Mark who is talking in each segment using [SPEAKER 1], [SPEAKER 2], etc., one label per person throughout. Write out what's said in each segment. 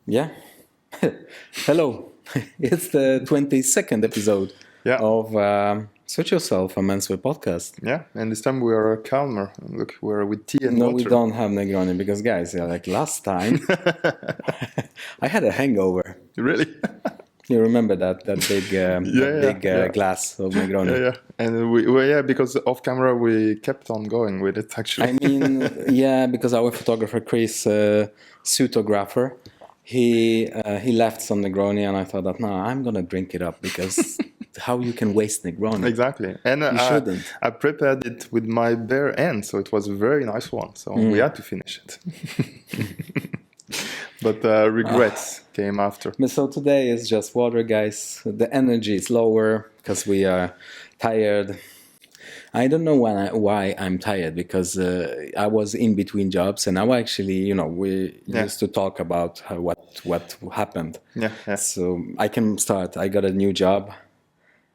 [SPEAKER 1] Yeah. Hello. It's the 22nd episode of Suit Yourself, a menswear podcast.
[SPEAKER 2] Yeah, and this time we are calmer. Look, we're with tea and
[SPEAKER 1] No,
[SPEAKER 2] water.
[SPEAKER 1] we don't have Negroni because, guys, like last time, I had a hangover.
[SPEAKER 2] Really?
[SPEAKER 1] You remember that big glass of Negroni?
[SPEAKER 2] Yeah. And because off camera we kept on going with it actually.
[SPEAKER 1] I mean, because our photographer Chris, suitographer, he left some Negroni, and I thought that I'm gonna drink it up because how you can waste Negroni?
[SPEAKER 2] Exactly, and
[SPEAKER 1] you shouldn't.
[SPEAKER 2] I prepared it with my bare hands, so it was a very nice one. So we had to finish it. But regrets came after.
[SPEAKER 1] So today is just water, guys. The energy is lower because we are tired. I don't know why I'm tired, because I was in between jobs, and now actually, we used to talk about what happened.
[SPEAKER 2] Yeah.
[SPEAKER 1] So I can start. I got a new job,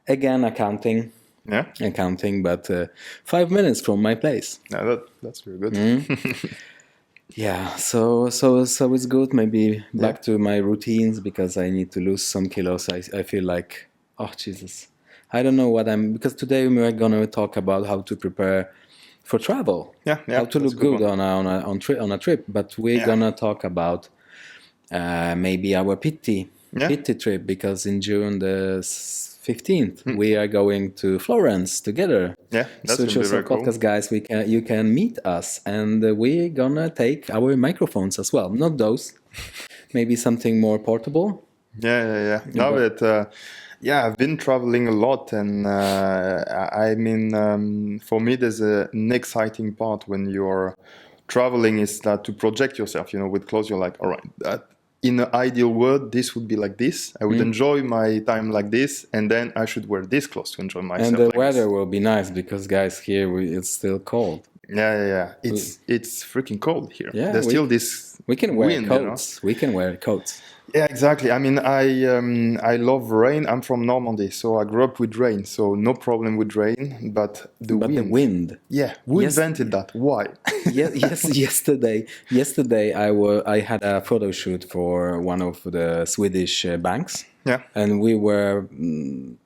[SPEAKER 1] again accounting.
[SPEAKER 2] Yeah.
[SPEAKER 1] Accounting, but 5 minutes from my place.
[SPEAKER 2] Yeah, that's very good.
[SPEAKER 1] Yeah, so it's good. Maybe back to my routines, because I need to lose some kilos. I feel like, oh Jesus, I don't know because today we're gonna talk about how to prepare for travel.
[SPEAKER 2] Yeah.
[SPEAKER 1] How to look good on a trip. But we're gonna talk about maybe our Pitti trip, because in June the 15th we are going to Florence together.
[SPEAKER 2] Yeah, that's
[SPEAKER 1] so
[SPEAKER 2] very cool.
[SPEAKER 1] Podcast guys, you can meet us, and we're gonna take our microphones as well. Not those, maybe something more portable.
[SPEAKER 2] Yeah. Now that I've been traveling a lot, and for me there's an exciting part when you're traveling is that to project yourself. With clothes, you're like, all right, in an ideal world, this would be like this. I would enjoy my time like this, and then I should wear this clothes to enjoy myself.
[SPEAKER 1] And the weather will be nice, because, guys, here it's still cold.
[SPEAKER 2] Yeah. It's freaking cold here.
[SPEAKER 1] Yeah,
[SPEAKER 2] there's still this.
[SPEAKER 1] We can wear
[SPEAKER 2] wind,
[SPEAKER 1] coats. We can wear coats.
[SPEAKER 2] Yeah, exactly. I mean, I love rain. I'm from Normandy, so I grew up with rain, so no problem with rain. But the wind. Yeah, who invented that? Why?
[SPEAKER 1] Yesterday I had a photo shoot for one of the Swedish banks.
[SPEAKER 2] Yeah.
[SPEAKER 1] And we were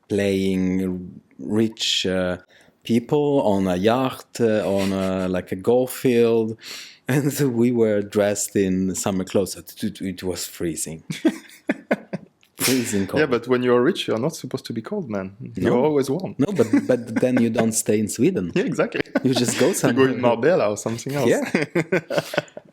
[SPEAKER 1] playing rich people on a yacht, on a golf field. And so we were dressed in summer clothes. It was freezing. Freezing cold.
[SPEAKER 2] Yeah, but when you're rich, you're not supposed to be cold, man. You're always warm.
[SPEAKER 1] No, but then you don't stay in Sweden.
[SPEAKER 2] Yeah, exactly.
[SPEAKER 1] You just go somewhere.
[SPEAKER 2] You go in Marbella or something else.
[SPEAKER 1] Yeah.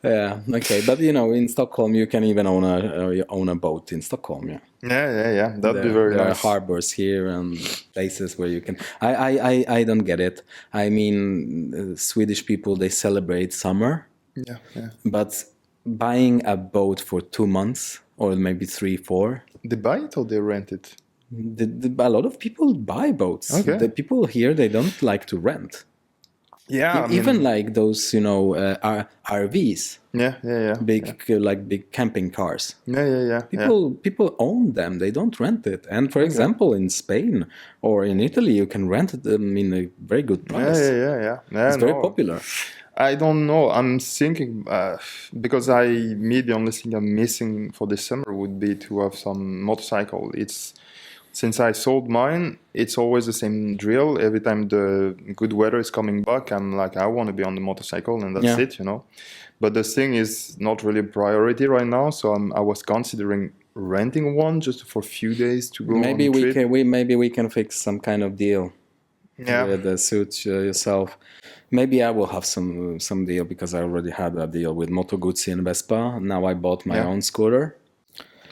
[SPEAKER 1] Yeah. Okay, but in Stockholm you can even own a boat in Stockholm. Yeah.
[SPEAKER 2] Yeah. That'd be very nice.
[SPEAKER 1] There are harbors here and places where you can. I don't get it. I mean, Swedish people, they celebrate summer.
[SPEAKER 2] Yeah.
[SPEAKER 1] But buying a boat for 2 months or maybe 3, 4.
[SPEAKER 2] They buy it or they rent it?
[SPEAKER 1] A lot of people buy boats.
[SPEAKER 2] Okay.
[SPEAKER 1] The people here, they don't like to rent.
[SPEAKER 2] Yeah.
[SPEAKER 1] Even like those, RVs.
[SPEAKER 2] Yeah.
[SPEAKER 1] Big camping cars.
[SPEAKER 2] Yeah.
[SPEAKER 1] People own them. They don't rent it. And for example, in Spain or in Italy, you can rent them in a very good price.
[SPEAKER 2] Yeah.
[SPEAKER 1] It's very popular.
[SPEAKER 2] I don't know. I'm thinking because the only thing I'm missing for this summer would be to have some motorcycle. Since I sold mine, it's always the same drill. Every time the good weather is coming back, I'm like, I want to be on the motorcycle, and that's it, But the thing is not really a priority right now, so I was considering renting one just for a few days to go.
[SPEAKER 1] Maybe
[SPEAKER 2] on a trip.
[SPEAKER 1] Maybe we can fix some kind of deal.
[SPEAKER 2] Yeah.
[SPEAKER 1] With the suit yourself. Maybe I will have some deal, because I already had a deal with Moto Guzzi and Vespa. Now I bought my own scooter.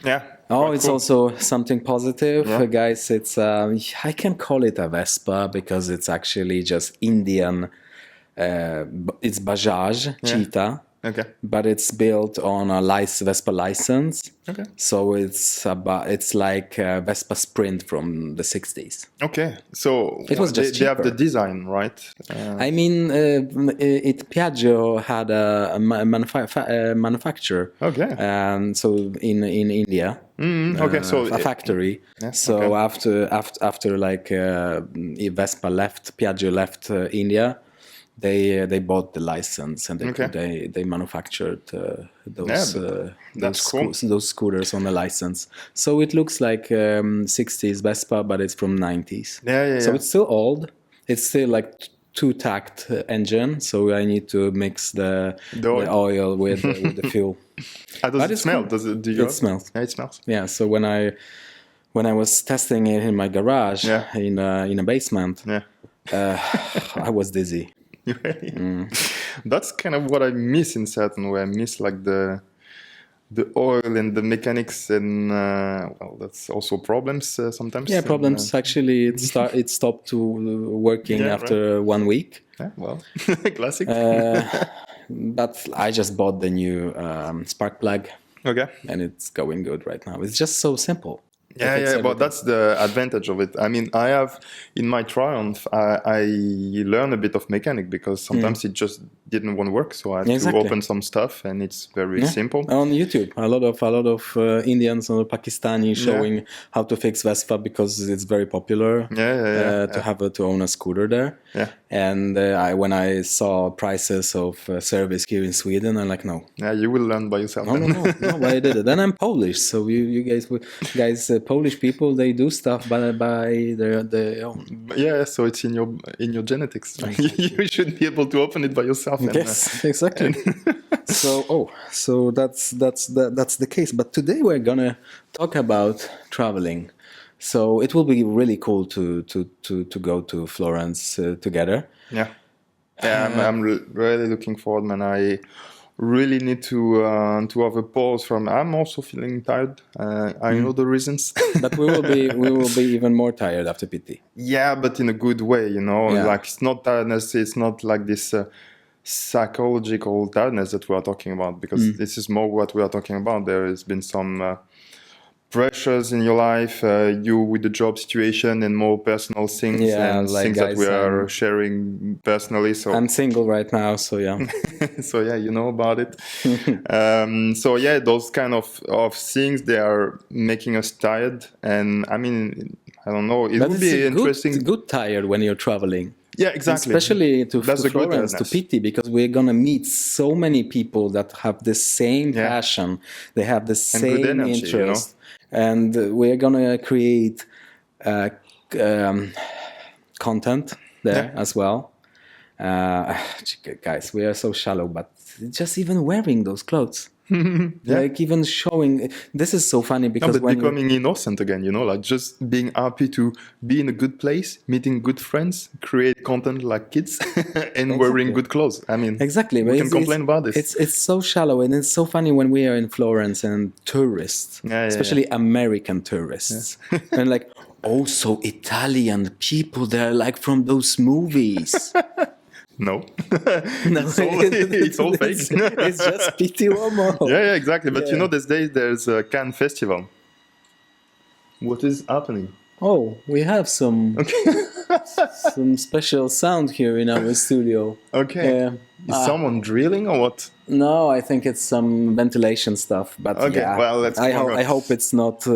[SPEAKER 2] Yeah.
[SPEAKER 1] Oh, it's
[SPEAKER 2] cool.
[SPEAKER 1] also something positive,
[SPEAKER 2] Yeah.
[SPEAKER 1] guys. It's I can call it a Vespa because it's actually just Indian. It's Bajaj Cheetah.
[SPEAKER 2] Okay.
[SPEAKER 1] But it's built on a Vespa license.
[SPEAKER 2] Okay.
[SPEAKER 1] So it's like a Vespa Sprint from the 60s.
[SPEAKER 2] Okay. So
[SPEAKER 1] it was just
[SPEAKER 2] they have the design, right?
[SPEAKER 1] I mean, Piaggio had a manufacturer.
[SPEAKER 2] Okay.
[SPEAKER 1] So in India.
[SPEAKER 2] Okay. So
[SPEAKER 1] a factory.
[SPEAKER 2] Yes,
[SPEAKER 1] so
[SPEAKER 2] okay.
[SPEAKER 1] after Vespa left, Piaggio left India. they bought the license and
[SPEAKER 2] Okay.
[SPEAKER 1] they manufactured those
[SPEAKER 2] that's cool.
[SPEAKER 1] those scooters on the license. So it looks like 60s Vespa, but it's from 90s.
[SPEAKER 2] Yeah.
[SPEAKER 1] So it's still old. It's still like two-tact engine. So I need to mix the oil with the fuel.
[SPEAKER 2] Does it smell?
[SPEAKER 1] Cool.
[SPEAKER 2] Do you?
[SPEAKER 1] It smells.
[SPEAKER 2] Yeah, it smells.
[SPEAKER 1] Yeah. So when I was testing it in my garage in a basement, I was dizzy.
[SPEAKER 2] That's kind of what I miss in certain way. I miss like the oil and the mechanics, and well, that's also problems sometimes.
[SPEAKER 1] Yeah, problems. Actually, it stopped to working after 1 week.
[SPEAKER 2] Yeah, well, classic.
[SPEAKER 1] But I just bought the new spark plug.
[SPEAKER 2] Okay.
[SPEAKER 1] And it's going good right now. It's just so simple.
[SPEAKER 2] Yeah, but that's the advantage of it. I mean, I have in my Triumph, I learn a bit of mechanic because sometimes it just didn't want to work. So I have to open some stuff, and it's very simple.
[SPEAKER 1] On YouTube, a lot of Indians or Pakistani showing how to fix Vespa because it's very popular. To own a scooter there.
[SPEAKER 2] Yeah.
[SPEAKER 1] And when I saw prices of service here in Sweden, I'm like, no.
[SPEAKER 2] Yeah, you will learn by yourself.
[SPEAKER 1] No, but I did it. Then I'm Polish, so you guys, Polish people, they do stuff by their own.
[SPEAKER 2] Yeah, so it's in your genetics. You should be able to open it by yourself.
[SPEAKER 1] Yes, exactly. So that's the case. But today we're gonna talk about traveling. So it will be really cool to go to Florence together.
[SPEAKER 2] Yeah, I'm really looking forward, man. I really need to have a pause from. I'm also feeling tired. I know the reasons,
[SPEAKER 1] but we will be even more tired after Pitti.
[SPEAKER 2] Yeah, but in a good way, you know. Yeah. Like it's not tiredness. It's not like this psychological tiredness that we are talking about, because this is more what we are talking about. There has been some pressures in your life, you with the job situation and more personal things, and like things that we are sharing personally. So
[SPEAKER 1] I'm single right now, so yeah.
[SPEAKER 2] So yeah, you know about it. So yeah, those kind of things, they are making us tired, and I mean, I don't know. It would be interesting.
[SPEAKER 1] Good tired when you're traveling.
[SPEAKER 2] Yeah, exactly.
[SPEAKER 1] Especially to Florence, to Pitti, because we're gonna meet so many people that have the same passion. They have the same energy, interest. You know? And we're gonna create content there as well. Guys, we are so shallow, but just even wearing those clothes, like even showing. This is so funny because when
[SPEAKER 2] becoming innocent again, you know, like just being happy to be in a good place, meeting good friends, create content like kids, and wearing good clothes. I mean, we can complain about this.
[SPEAKER 1] It's so shallow, and it's so funny when we are in Florence and tourists, especially American tourists, and like also Italian people. They're like from those movies.
[SPEAKER 2] No, it's all fake.
[SPEAKER 1] It's just Pitti Uomo.
[SPEAKER 2] Yeah, exactly. But you know, these days there's a Cannes festival. What is happening?
[SPEAKER 1] Oh, we have some some special sound here in our studio.
[SPEAKER 2] Okay. Is someone drilling or what?
[SPEAKER 1] No, I think it's some ventilation stuff. But
[SPEAKER 2] well, let's.
[SPEAKER 1] I hope it's not.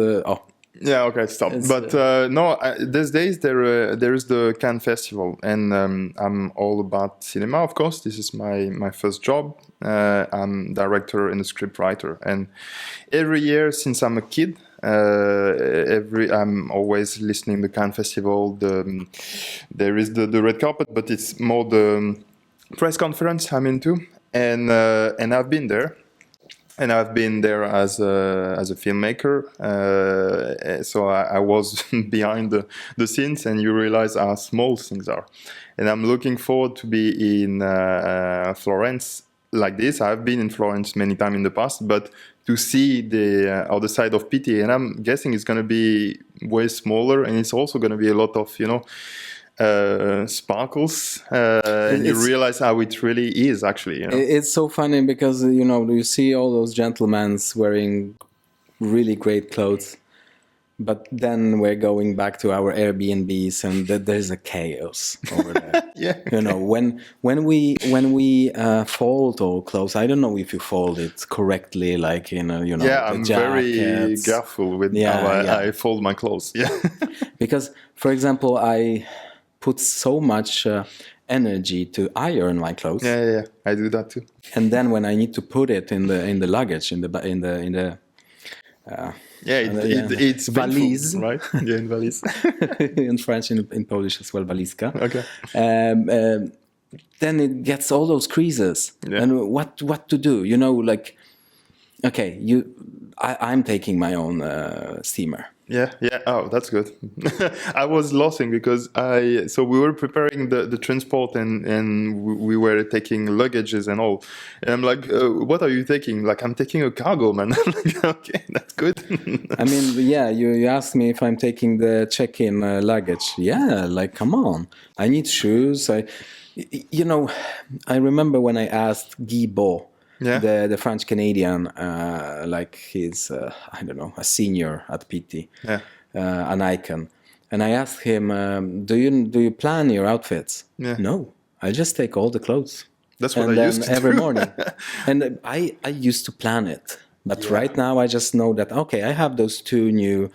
[SPEAKER 2] Yeah, okay, stop. But no, these days there is the Cannes Festival, and I'm all about cinema, of course. This is my first job. I'm director and a script writer, and every year since I'm a kid, I'm always listening to the Cannes Festival. There is the red carpet, but it's more the press conference I'm into, and I've been there. And I've been there as a filmmaker, so I was behind the scenes, and you realize how small things are. And I'm looking forward to be in Florence like this. I've been in Florence many times in the past, but to see the other side of Pitti, and I'm guessing it's going to be way smaller, and it's also going to be a lot of, you know, sparkles, and you realize how it really is actually. You know?
[SPEAKER 1] It's so funny because, you know, you see all those gentlemen wearing really great clothes, but then we're going back to our Airbnbs, and there's a chaos over there. You know, when we fold our clothes, I don't know if you fold it correctly, like in a, you know.
[SPEAKER 2] Yeah, I'm very careful with how I fold my clothes. Yeah,
[SPEAKER 1] because, for example, I put so much energy to iron my clothes.
[SPEAKER 2] Yeah. I do that too.
[SPEAKER 1] And then when I need to put it in the luggage, in the
[SPEAKER 2] It's
[SPEAKER 1] valise,
[SPEAKER 2] painful, right? Yeah, in valise.
[SPEAKER 1] in French, in Polish as well, valizka.
[SPEAKER 2] Okay.
[SPEAKER 1] Then it gets all those creases.
[SPEAKER 2] Yeah.
[SPEAKER 1] And what to do? Like, okay, I'm taking my own steamer.
[SPEAKER 2] Yeah. Oh, that's good. I was laughing because so we were preparing the transport and we were taking luggages and all. And I'm like, what are you taking? Like, I'm taking a cargo, man. I'm like, okay, that's good.
[SPEAKER 1] I mean, yeah, you asked me if I'm taking the check-in luggage. Yeah, like, come on. I need shoes. I remember when I asked Guy Beau,
[SPEAKER 2] Yeah.
[SPEAKER 1] the French Canadian, like he's I don't know, a senior at Pitti,
[SPEAKER 2] Yeah.
[SPEAKER 1] an icon, and I asked him, do you plan your outfits?
[SPEAKER 2] Yeah.
[SPEAKER 1] No, I just take all the clothes.
[SPEAKER 2] That's what
[SPEAKER 1] And
[SPEAKER 2] I
[SPEAKER 1] then
[SPEAKER 2] used to
[SPEAKER 1] every
[SPEAKER 2] do.
[SPEAKER 1] morning, and I used to plan it, but right now I just know that okay, I have those two new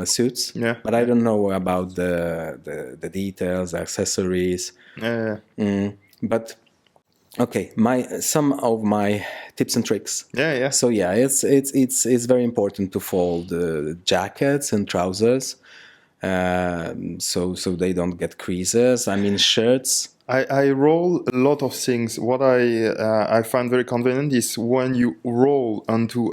[SPEAKER 1] suits,
[SPEAKER 2] Yeah.
[SPEAKER 1] but I don't know about the details, the accessories.
[SPEAKER 2] Yeah.
[SPEAKER 1] But okay, some of my tips and tricks.
[SPEAKER 2] Yeah.
[SPEAKER 1] So yeah, it's very important to fold jackets and trousers, so they don't get creases. I mean, shirts.
[SPEAKER 2] I roll a lot of things. What I find very convenient is when you roll onto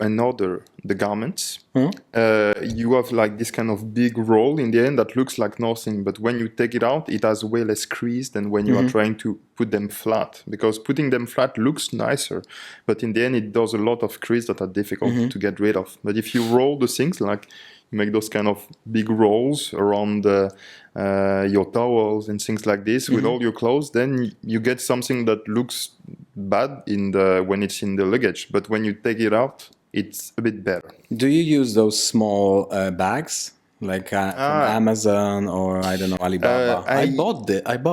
[SPEAKER 2] the garments, you have like this kind of big roll in the end that looks like nothing. But when you take it out, it has way less crease than when you are trying to put them flat. Because putting them flat looks nicer, but in the end, it does a lot of crease that are difficult to get rid of. But if you roll the things, like you make those kind of big rolls around your towels and things like this with all your clothes, then you get something that looks bad when it's in the luggage, but when you take it out, it's a bit better.
[SPEAKER 1] Do you use those small bags like from Amazon or I don't know, Alibaba? I bought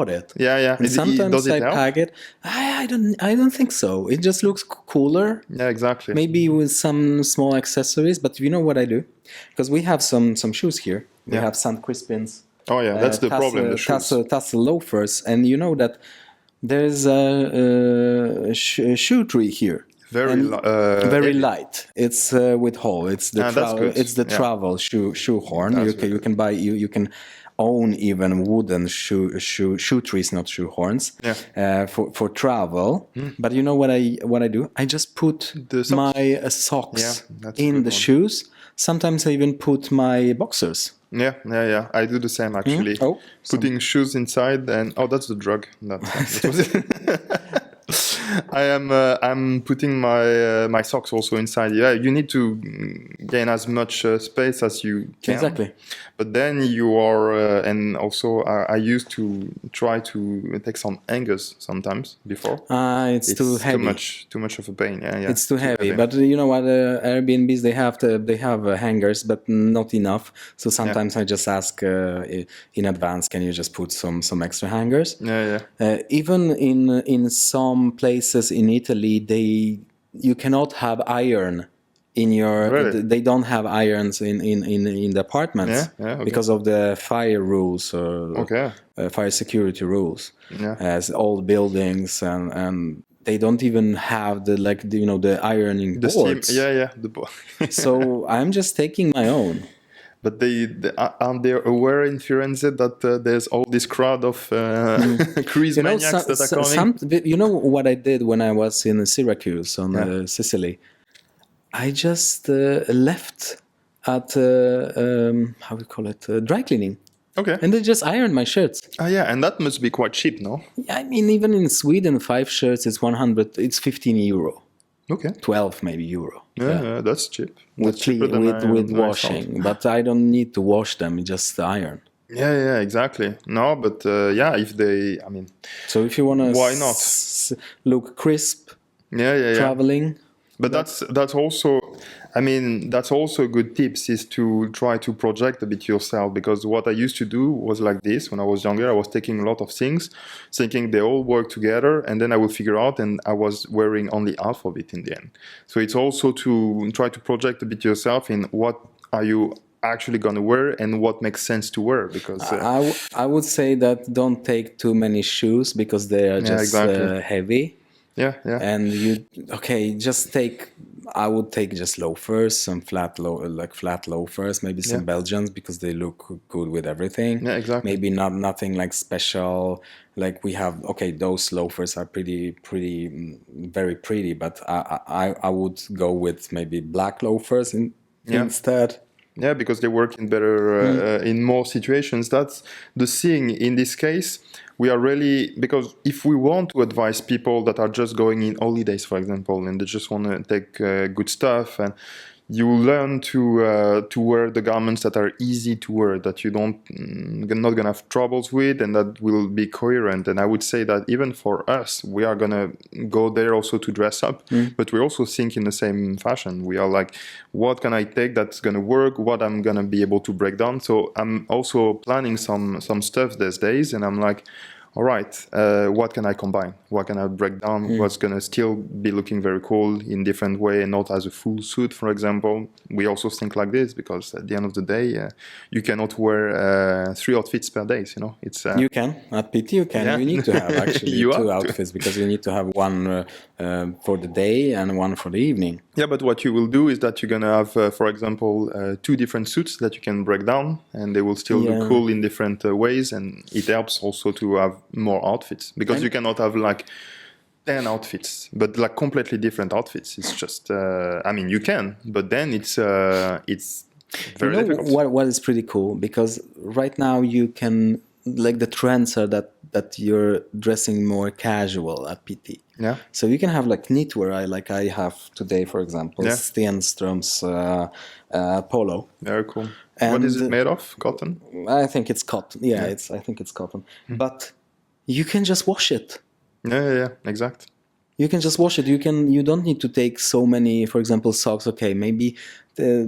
[SPEAKER 1] it.
[SPEAKER 2] Yeah.
[SPEAKER 1] And sometimes
[SPEAKER 2] does it
[SPEAKER 1] I
[SPEAKER 2] help?
[SPEAKER 1] pack it. I don't think so. It just looks cooler.
[SPEAKER 2] Yeah, exactly.
[SPEAKER 1] Maybe with some small accessories, but you know what I do? Because we have some shoes here. We have St. Crispin's.
[SPEAKER 2] Oh yeah, that's the problem. The shoes.
[SPEAKER 1] Tassel loafers, and you know that there's a shoe tree here.
[SPEAKER 2] Very
[SPEAKER 1] light. It's with hole. It's the
[SPEAKER 2] that's good.
[SPEAKER 1] It's the travel shoe horn. You can buy you can own even wooden shoe trees, not shoe horns.
[SPEAKER 2] Yeah.
[SPEAKER 1] For travel. But you know what I do? I just put my socks in the shoes. Sometimes I even put my boxers.
[SPEAKER 2] Yeah. I do the same actually. Putting shoes inside, and that's the drug. That was it. I'm putting my socks also inside. Yeah, you need to gain as much space as you can.
[SPEAKER 1] Exactly.
[SPEAKER 2] But then you are, and also I used to try to take some hangers sometimes before.
[SPEAKER 1] It's too heavy.
[SPEAKER 2] Too much of a pain. Yeah.
[SPEAKER 1] It's too heavy. But you know what? Airbnbs they have hangers, but not enough. So sometimes I just ask in advance, can you just put some extra hangers?
[SPEAKER 2] Yeah.
[SPEAKER 1] Even in some places in Italy, you cannot have iron in your.
[SPEAKER 2] Really?
[SPEAKER 1] They don't have irons in the apartments because of the fire rules or fire security rules.
[SPEAKER 2] Yeah.
[SPEAKER 1] As old buildings and they don't even have the ironing boards.
[SPEAKER 2] Steam. Yeah.
[SPEAKER 1] So I'm just taking my own.
[SPEAKER 2] But aren't they aware in Firenze that there's all this crowd of cruise maniacs that are coming?
[SPEAKER 1] You know what I did when I was in Syracuse on Sicily? I just left at how we call it, dry cleaning.
[SPEAKER 2] Okay.
[SPEAKER 1] And they just ironed my shirts.
[SPEAKER 2] And that must be quite cheap, no?
[SPEAKER 1] I mean, even in Sweden, 5 shirts it's 100. It's 15 euro.
[SPEAKER 2] Okay.
[SPEAKER 1] 12 maybe euro.
[SPEAKER 2] Yeah, that's cheap.
[SPEAKER 1] With washing, but I don't need to wash them, just iron.
[SPEAKER 2] Yeah, exactly. No, but if they, I mean.
[SPEAKER 1] So if you want to,
[SPEAKER 2] why not
[SPEAKER 1] look crisp?
[SPEAKER 2] Yeah.
[SPEAKER 1] Traveling.
[SPEAKER 2] But that's also, I mean, that's also a good tips is to try to project a bit yourself, because what I used to do was like this when I was younger. I was taking a lot of things, thinking they all work together, and then I would figure out, and I was wearing only half of it in the end. So it's also to try to project a bit yourself in what are you actually gonna wear and what makes sense to wear, because
[SPEAKER 1] I would say that don't take too many shoes because they are
[SPEAKER 2] yeah,
[SPEAKER 1] just
[SPEAKER 2] exactly.
[SPEAKER 1] heavy.
[SPEAKER 2] Yeah, yeah.
[SPEAKER 1] And just take. I would take just loafers, some flat loafers, maybe some
[SPEAKER 2] Yeah.
[SPEAKER 1] Belgians because they look good with everything.
[SPEAKER 2] Yeah, exactly.
[SPEAKER 1] Maybe nothing like special. Like we have, those loafers are very pretty, but I would go with maybe black loafers
[SPEAKER 2] Yeah.
[SPEAKER 1] instead.
[SPEAKER 2] Yeah, because they work in better in more situations. That's the thing. In this case, we are really, because if we want to advise people that are just going in holidays, for example, and they just want to take good stuff, and you learn to wear the garments that are easy to wear, that you not gonna have troubles with, and that will be coherent. And I would say that even for us, we are gonna go there also to dress up, but we also think in the same fashion. We are like, what can I take that's gonna work? What I'm gonna be able to break down? So I'm also planning some stuff these days, and I'm like, all right, what can I combine? What can I break down? What's going to still be looking very cool in different way and not as a full suit, for example? We also think like this because at the end of the day, you cannot wear 3 outfits per day, you know? It's
[SPEAKER 1] You can. At Pitti, you can.
[SPEAKER 2] Yeah.
[SPEAKER 1] You need to have actually
[SPEAKER 2] You
[SPEAKER 1] two
[SPEAKER 2] have to.
[SPEAKER 1] outfits because you need to have one for the day and one for the evening.
[SPEAKER 2] Yeah, but what you will do is that you're going to have, for example, 2 different suits that you can break down, and they will still look cool in different ways, and it helps also to have more outfits, because you cannot have like 10 outfits, but like completely different outfits. It's just, you can, but then it's very difficult.
[SPEAKER 1] What is pretty cool, because right now you can, like, the trends are that you're dressing more casual at PT.
[SPEAKER 2] Yeah.
[SPEAKER 1] So you can have like knitwear. I have today, for example,
[SPEAKER 2] Yeah.
[SPEAKER 1] Stenström's polo.
[SPEAKER 2] Very cool.
[SPEAKER 1] And
[SPEAKER 2] what is it made of? Cotton?
[SPEAKER 1] I think it's cotton. Yeah, I think it's cotton. But you can just wash it.
[SPEAKER 2] Yeah, exact.
[SPEAKER 1] You can just wash it. You don't need to take so many, for example, socks. Okay, maybe they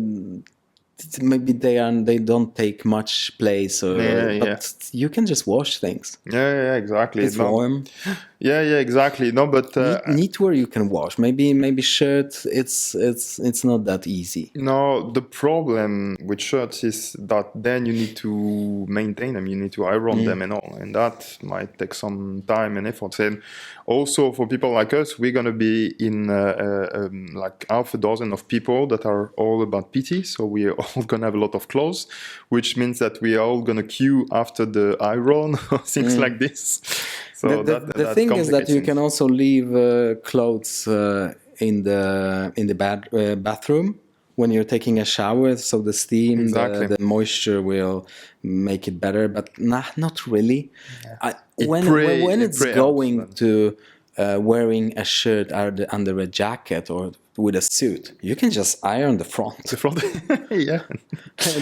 [SPEAKER 1] don't take much place, but you can just wash things.
[SPEAKER 2] Yeah, exactly.
[SPEAKER 1] It's warm.
[SPEAKER 2] Yeah, exactly. No, but
[SPEAKER 1] knitwear you can wash. Maybe shirt. It's not that easy.
[SPEAKER 2] No, the problem with shirts is that then you need to maintain them. You need to iron them and all, and that might take some time and effort. And also for people like us, we're gonna be in like half a dozen of people that are all about PT. So we are all gonna have a lot of clothes, which means that we are all gonna queue after the iron or things like this. So
[SPEAKER 1] the thing is that you can also leave clothes in the bathroom when you're taking a shower, so the steam, the moisture will make it better, but not really. Yeah. When it's going to wearing a shirt under a jacket or with a suit, you can just iron the front.
[SPEAKER 2] The front, yeah.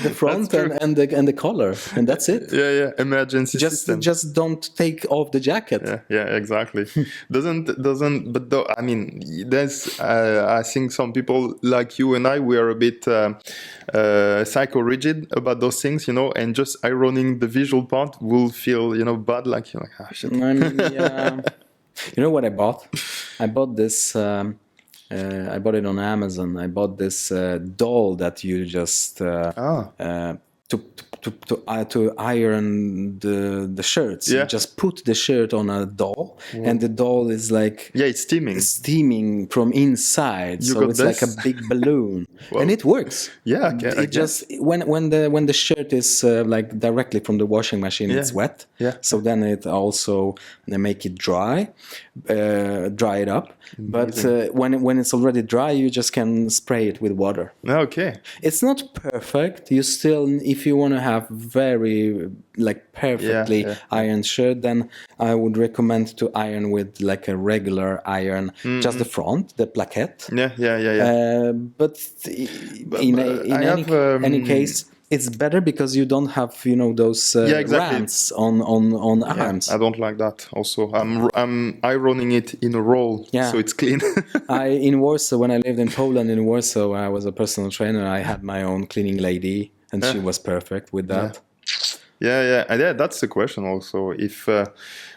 [SPEAKER 1] The front and the collar, and that's it.
[SPEAKER 2] Yeah. Emergency system.
[SPEAKER 1] Just don't take off the jacket.
[SPEAKER 2] Yeah, exactly. doesn't. But though, I mean, there's. I think some people like you and I, we are a bit psycho-rigid about those things, you know, and just ironing the visual part will feel, bad. Like you're like, ah, shit.
[SPEAKER 1] I mean, yeah. You know what I bought? I bought this. I bought it on Amazon. I bought this doll that you just to iron the shirts.
[SPEAKER 2] Yeah.
[SPEAKER 1] You just put the shirt on a doll, and the doll is like
[SPEAKER 2] it's
[SPEAKER 1] steaming from inside. So it's like a big balloon, and it works.
[SPEAKER 2] Yeah,
[SPEAKER 1] just when the shirt is like directly from the washing machine, it's wet.
[SPEAKER 2] Yeah.
[SPEAKER 1] So then it also make it dry it up. Amazing. But when it's already dry, you just can spray it with water.
[SPEAKER 2] Okay.
[SPEAKER 1] It's not perfect. You still, if you want to have very perfectly ironed shirt, then I would recommend to iron with like a regular iron, just the front, the plaquette.
[SPEAKER 2] Yeah.
[SPEAKER 1] But in any case, it's better because you don't have those rants on arms.
[SPEAKER 2] I don't like that. Also, I'm ironing it in a roll, so it's clean.
[SPEAKER 1] In Warsaw, when I lived in Poland, in Warsaw, I was a personal trainer. I had my own cleaning lady, and she was perfect with that.
[SPEAKER 2] Yeah. That's the question also. If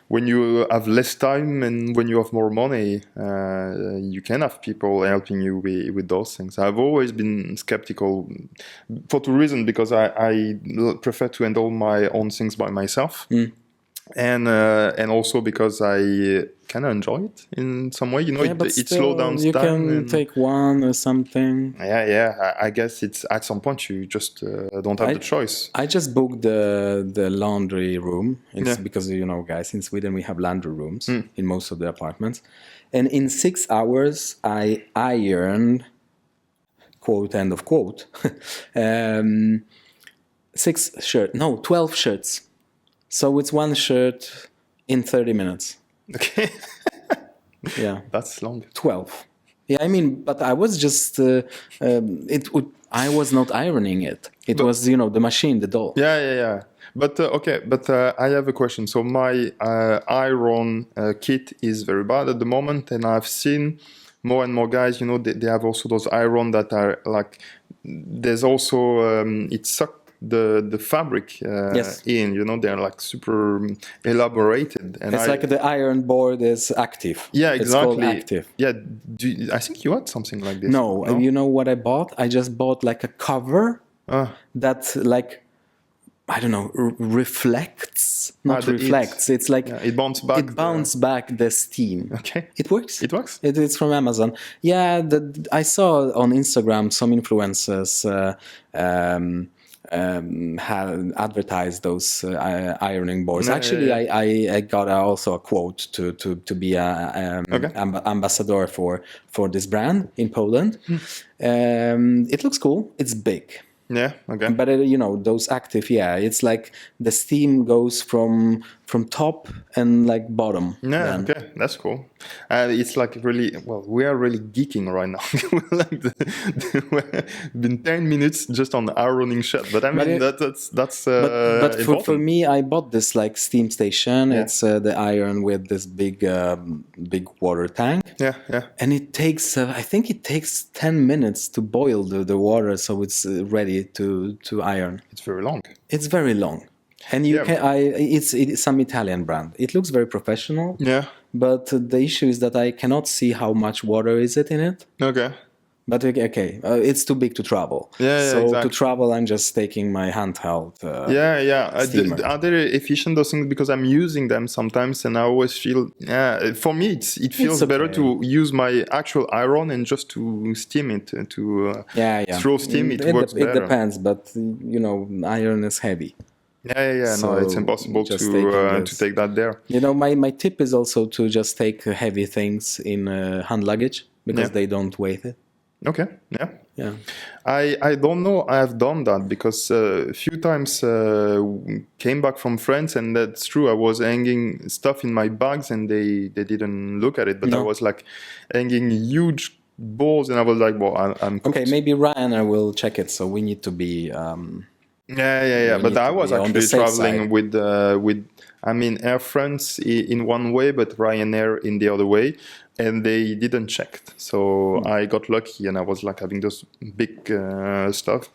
[SPEAKER 2] when you have less time and when you have more money, you can have people helping you with those things. I've always been skeptical for two reasons, because I prefer to handle my own things by myself. And also because I kind of enjoy it in some way.
[SPEAKER 1] but
[SPEAKER 2] It
[SPEAKER 1] still,
[SPEAKER 2] slows down
[SPEAKER 1] you
[SPEAKER 2] time.
[SPEAKER 1] can take one or something.
[SPEAKER 2] I guess it's at some point you just don't have the choice.
[SPEAKER 1] I just booked the laundry room. It's
[SPEAKER 2] Yeah.
[SPEAKER 1] because, guys, in Sweden we have laundry rooms in most of the apartments. And in 6 hours, I ironed, quote, end of quote, 12 shirts. So it's one shirt in 30 minutes.
[SPEAKER 2] Okay.
[SPEAKER 1] Yeah.
[SPEAKER 2] That's long.
[SPEAKER 1] 12. Yeah, I mean, but I was just, I was not ironing it. It was, the machine, the doll.
[SPEAKER 2] Yeah. But I have a question. So my iron kit is very bad at the moment, and I've seen more and more guys. They have also those iron that are like. There's also it sucked the fabric
[SPEAKER 1] Yes.
[SPEAKER 2] in. They're like super elaborated, and
[SPEAKER 1] It's like the iron board is active.
[SPEAKER 2] Yeah,
[SPEAKER 1] It's
[SPEAKER 2] exactly.
[SPEAKER 1] called active.
[SPEAKER 2] Yeah, I think you had something like this.
[SPEAKER 1] No, you know what I bought? I just bought like a cover that like, I don't know, reflects. Not reflects. It's like
[SPEAKER 2] it bounces back.
[SPEAKER 1] It bounces back the steam.
[SPEAKER 2] Okay.
[SPEAKER 1] It works.
[SPEAKER 2] It works.
[SPEAKER 1] It's from Amazon. Yeah, I saw on Instagram some influencers had advertised those ironing boards. Actually, I got also a quote to be a ambassador for this brand in Poland. It looks cool. It's big.
[SPEAKER 2] Yeah. Okay.
[SPEAKER 1] But those active, it's like the steam goes from top and like bottom.
[SPEAKER 2] Yeah.
[SPEAKER 1] Then.
[SPEAKER 2] Okay. That's cool. It's like really we are really geeking right now. We've been 10 minutes just on ironing shirt, but I mean that's
[SPEAKER 1] But for
[SPEAKER 2] important.
[SPEAKER 1] me, I bought this like steam station.
[SPEAKER 2] Yeah.
[SPEAKER 1] It's the iron with this big water tank.
[SPEAKER 2] Yeah.
[SPEAKER 1] And it takes, I think it takes 10 minutes to boil the water, so it's ready to iron.
[SPEAKER 2] It's very long.
[SPEAKER 1] It's very long, and it's some Italian brand. It looks very professional.
[SPEAKER 2] Yeah.
[SPEAKER 1] But the issue is that I cannot see how much water is it in it.
[SPEAKER 2] Okay.
[SPEAKER 1] But it's too big to travel.
[SPEAKER 2] Yeah,
[SPEAKER 1] so
[SPEAKER 2] exactly.
[SPEAKER 1] to travel, I'm just taking my handheld.
[SPEAKER 2] Are they efficient, those things? Because I'm using them sometimes, and I always feel. For me, it feels better to use my actual iron and just to steam it. Throw steam, it works better.
[SPEAKER 1] It depends, but iron is heavy.
[SPEAKER 2] Yeah.
[SPEAKER 1] So
[SPEAKER 2] no, it's impossible to take that there.
[SPEAKER 1] My tip is also to just take heavy things in hand luggage because they don't weigh it.
[SPEAKER 2] Okay. Yeah.
[SPEAKER 1] Yeah.
[SPEAKER 2] I don't know. I have done that because a few times came back from France, and that's true. I was hanging stuff in my bags, and they didn't look at it. But I was like hanging huge balls, and I was like, "Well, I'm cooked."
[SPEAKER 1] Okay, maybe Ryanair will check it. So we need to be.
[SPEAKER 2] Yeah. But I was actually traveling with Air France in one way, but Ryanair in the other way, and they didn't check. So I got lucky, and I was like having those big stuff.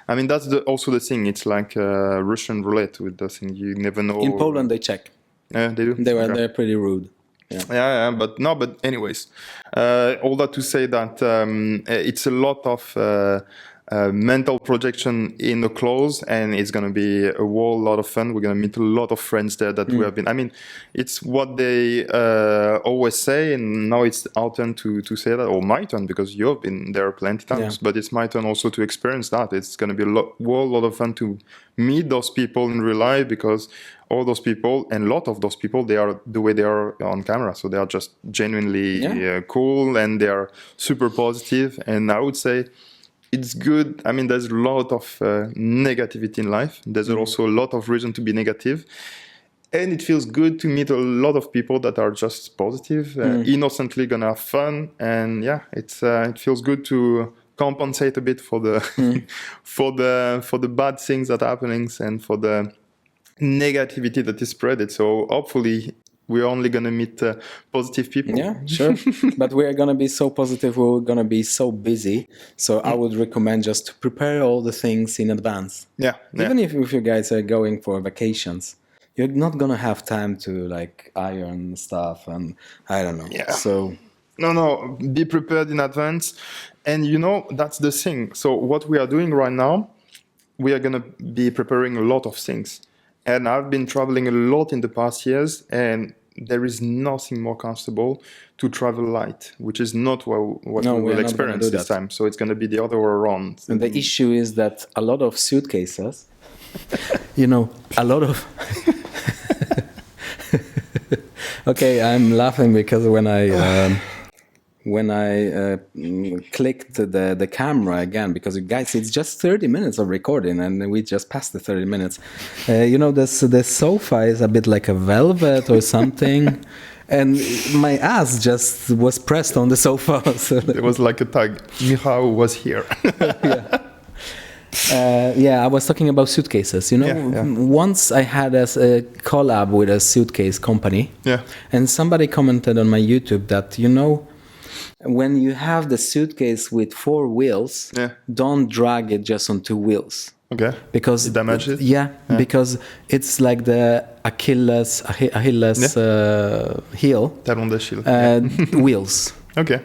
[SPEAKER 2] That's also the thing. It's like Russian roulette with the thing. You never know.
[SPEAKER 1] In Poland, they check.
[SPEAKER 2] Yeah, they do.
[SPEAKER 1] They're pretty rude.
[SPEAKER 2] Yeah. But anyways, all that to say that it's a lot of mental projection in the clothes, and it's going to be a whole lot of fun. We're going to meet a lot of friends there that we have been. It's what they always say, and now it's our turn to say that, or my turn, because you've been there plenty times, but it's my turn also to experience that. It's going to be a whole lot of fun to meet those people in real life, because all those people, and a lot of those people, they are the way they are on camera. So they are just genuinely cool, and they are super positive. And I would say it's good. There's a lot of negativity in life. There's also a lot of reason to be negative. And it feels good to meet a lot of people that are just positive, innocently gonna have fun. And it feels good to compensate a bit for the for the bad things that are happening, and for the negativity that is spread. So hopefully we're only going to meet positive people.
[SPEAKER 1] Yeah, sure. But we're going to be so positive, we're going to be so busy. So I would recommend just to prepare all the things in advance.
[SPEAKER 2] Yeah.
[SPEAKER 1] Even if you guys are going for vacations, you're not gonna have time to like iron stuff, and I don't know.
[SPEAKER 2] Yeah.
[SPEAKER 1] So
[SPEAKER 2] No, be prepared in advance. And that's the thing. So what we are doing right now, we are going to be preparing a lot of things. And I've been traveling a lot in the past years, and there is nothing more comfortable to travel light, which is not what
[SPEAKER 1] No,
[SPEAKER 2] we
[SPEAKER 1] we're
[SPEAKER 2] will
[SPEAKER 1] not gonna
[SPEAKER 2] experience
[SPEAKER 1] do
[SPEAKER 2] this
[SPEAKER 1] that.
[SPEAKER 2] time. So it's going to be the other way around.
[SPEAKER 1] and the issue is that a lot of suitcases, a lot of. Okay, I'm laughing because when I clicked the camera again, because guys, it's just 30 minutes of recording and we just passed the 30 minutes. The sofa is a bit like a velvet or something, and my ass just was pressed on the sofa. So
[SPEAKER 2] It was like a tag. Michał was here.
[SPEAKER 1] I was talking about suitcases.
[SPEAKER 2] Yeah.
[SPEAKER 1] Once I had a collab with a suitcase company,
[SPEAKER 2] Yeah.
[SPEAKER 1] and somebody commented on my YouTube that when you have the suitcase with 4 wheels,
[SPEAKER 2] Yeah.
[SPEAKER 1] don't drag it just on 2 wheels.
[SPEAKER 2] Okay.
[SPEAKER 1] Because
[SPEAKER 2] It damages?
[SPEAKER 1] Yeah, because it's like the Achilles heel
[SPEAKER 2] Talon d'Achille.
[SPEAKER 1] wheels.
[SPEAKER 2] Okay.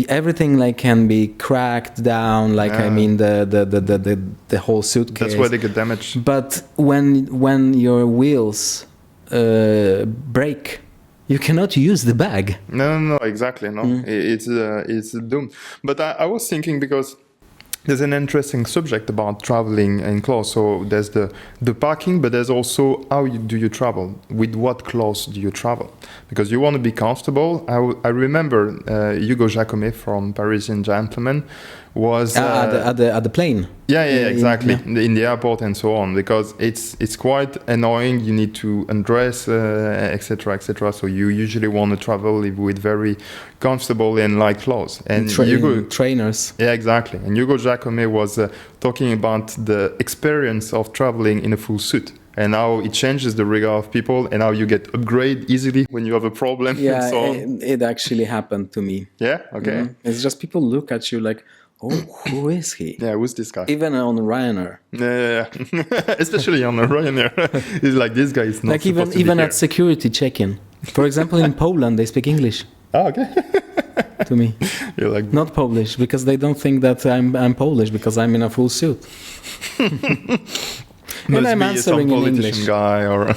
[SPEAKER 1] Everything like can be cracked down. Like I mean the whole suitcase.
[SPEAKER 2] That's why they get damaged.
[SPEAKER 1] But when your wheels break, you cannot use the bag.
[SPEAKER 2] No, exactly. No, it's doomed. But I was thinking, because there's an interesting subject about traveling in clothes. So there's the packing, but there's also how do you travel? With what clothes do you travel? Because you want to be comfortable. I remember Hugo Jacomet from Parisian Gentleman was
[SPEAKER 1] At the plane.
[SPEAKER 2] Yeah, exactly.
[SPEAKER 1] Yeah.
[SPEAKER 2] In the airport and so on, because it's quite annoying. You need to undress, etc., etc. So you usually want to travel with very comfortable and light clothes. And
[SPEAKER 1] Trainers.
[SPEAKER 2] Yeah, exactly. And Hugo Jacomet was talking about the experience of traveling in a full suit, and how it changes the regard of people, and how you get upgrade easily when you have a problem.
[SPEAKER 1] Yeah,
[SPEAKER 2] and so on.
[SPEAKER 1] it actually happened to me.
[SPEAKER 2] Yeah. Okay.
[SPEAKER 1] It's just people look at you like, oh, who is he?
[SPEAKER 2] Yeah. Who's this guy?
[SPEAKER 1] Even on Ryanair.
[SPEAKER 2] Yeah. Especially on the Ryanair, it's like, this guy is not
[SPEAKER 1] Like
[SPEAKER 2] supposed to
[SPEAKER 1] even
[SPEAKER 2] be
[SPEAKER 1] at security check-in. For example, in Poland, they speak English
[SPEAKER 2] here. Oh, okay.
[SPEAKER 1] to me.
[SPEAKER 2] You're like,
[SPEAKER 1] Not Polish, because they don't think that I'm Polish because I'm in a full suit. And I'm
[SPEAKER 2] be
[SPEAKER 1] answering
[SPEAKER 2] some
[SPEAKER 1] in
[SPEAKER 2] politician
[SPEAKER 1] English.
[SPEAKER 2] guy or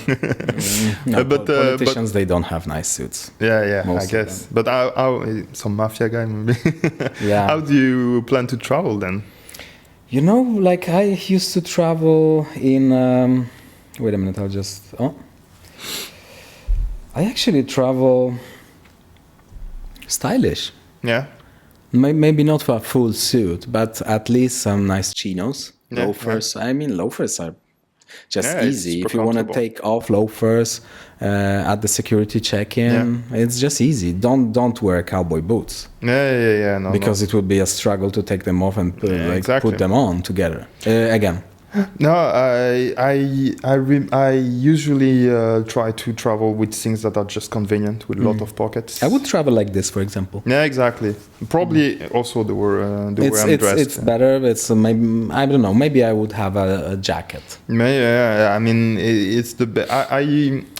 [SPEAKER 1] No,
[SPEAKER 2] but
[SPEAKER 1] politicians, they don't have nice suits.
[SPEAKER 2] yeah,
[SPEAKER 1] Most
[SPEAKER 2] I
[SPEAKER 1] of
[SPEAKER 2] guess. But how some mafia guy maybe.
[SPEAKER 1] Yeah.
[SPEAKER 2] How do you plan to travel then?
[SPEAKER 1] Like I used to travel in. Wait a minute, I'll just. Oh. I actually travel stylish.
[SPEAKER 2] Yeah.
[SPEAKER 1] Maybe not for a full suit, but at least some nice chinos,
[SPEAKER 2] Yeah,
[SPEAKER 1] loafers. I mean, loafers are just
[SPEAKER 2] Yeah, it's
[SPEAKER 1] easy.
[SPEAKER 2] super
[SPEAKER 1] If you want to
[SPEAKER 2] comfortable.
[SPEAKER 1] take off loafers at the security check-in, it's just easy. Don't wear cowboy boots,
[SPEAKER 2] Yeah. No,
[SPEAKER 1] because it would be a struggle to take them off and
[SPEAKER 2] exactly.
[SPEAKER 1] put them on together again.
[SPEAKER 2] No, I usually try to travel with things that are just convenient, with a lot of pockets.
[SPEAKER 1] I would travel like this, for example.
[SPEAKER 2] Yeah, exactly. Probably also the way I'm dressed.
[SPEAKER 1] It's better. It's maybe, I don't know. Maybe I would have a jacket.
[SPEAKER 2] Yeah, I mean, it's the